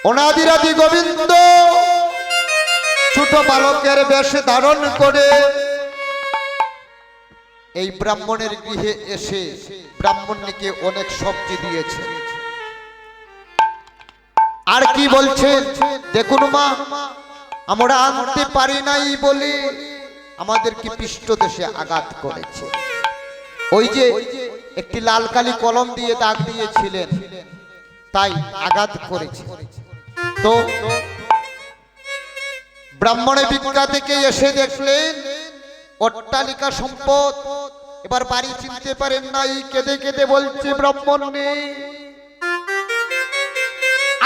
অনাদিরাদি গোবিন্দ ছোট বালকের বেশ ধারণ করে এই ব্রাহ্মণের গৃহে এসে ব্রাহ্মণকে অনেক সবজি দিয়েছে। আর কি বলছেন দেখুন মা, আমরা আনতে পারি নাই বলে আমাদেরকে পৃষ্ঠদেশে আঘাত করেছে। ওই যে একটি লাল কালি কলম দিয়ে দাগ দিয়েছিলেন, তাই আঘাত করেছে। তো ব্রাহ্মণের ভিক্ষা থেকে এসে দেখলেন অট্টালিকা সম্পদ, এবার বাড়ি চিনতে পারেন নাই, কেঁদে কেঁদে বলছে ব্রাহ্মণ নেই,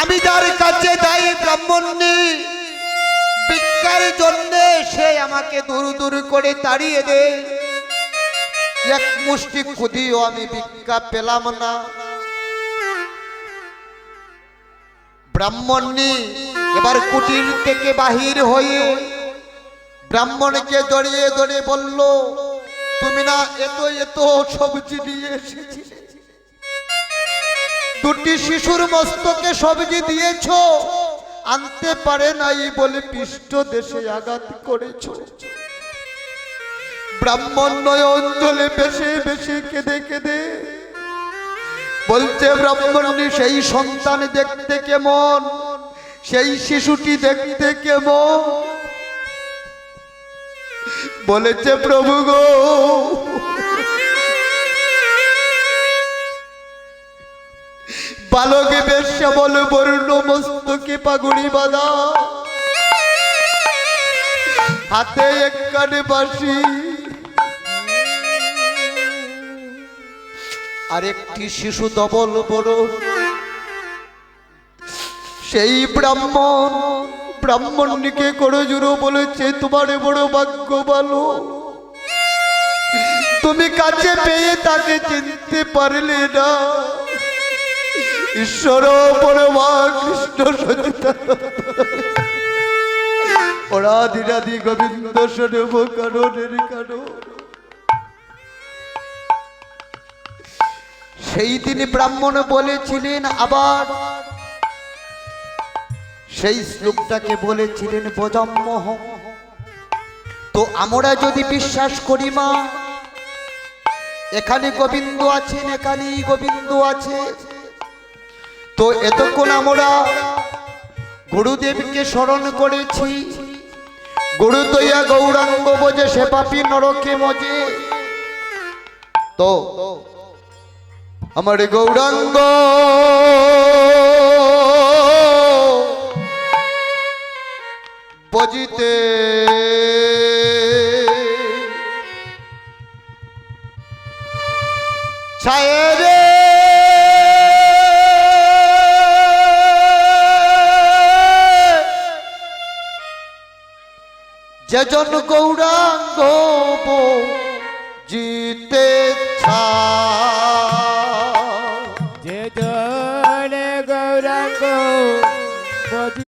আমি যার কাছে যাই ব্রাহ্মণ নেই, ভিক্ষার জন্য সে আমাকে দূর দূর করে তাড়িয়ে দেয়, এক মুষ্টি খুদিও আমি ভিক্ষা পেলাম না। ব্রাহ্মণী এবার কুটির থেকে বাহির হয়ে ব্রাহ্মণকে জড়িয়ে ধরে বলল, তুমি না এত এত সবজি নিয়ে এসেছিলে, দুটি শিশুর মস্তকে সবজি দিয়েছ, আনতে পারে নাই বলে পৃষ্ঠদেশে আঘাত করেছ। ব্রাহ্মণ নয়ন জলে বেশে বেশে কেঁদে কেঁদে বলছে, ব্রাহ্মণী সেই সন্তান দেখতে কেমন, সেই শিশুটি দেখতে কেমন? বলেছে, প্রভু গো, বালকে বেশ শ্যামল বর্ণ, মস্তকে পাগুড়ি বাঁধা, হাতে এক কানে বাঁশি, আরেকটি শিশু ধবল বড়। সেই ব্রাহ্মণকে করজোড়ে বলেছে, তোমার বড় ভাগ্য ভালো, তুমি কাছে পেয়ে তাকে চিনতে পারলে না। ঈশ্বর পরমা কৃষ্ণ অনাদিরাদি গোবিন্দ সর্ব কারণের কারণ। সেই দিন ব্রাহ্মণ বলেছিলেন, আবার সেই শ্লোকটাকে বলেছিলেন ভজাম্যহ। তো আমরা যদি বিশ্বাস করি মা, এখানে গোবিন্দ আছেন, এখানেই গোবিন্দ আছে, তো এতক্ষণ আমরা গুরুদেবকে স্মরণ করেছি, গুরু তৈয়া গৌরাঙ্গ বোঝে সে পাপি নরকে মজে। তো আমার গৌরাঙ্গ বজিতে ছায়ে রে যেজন গৌরাঙ্গ বজিতে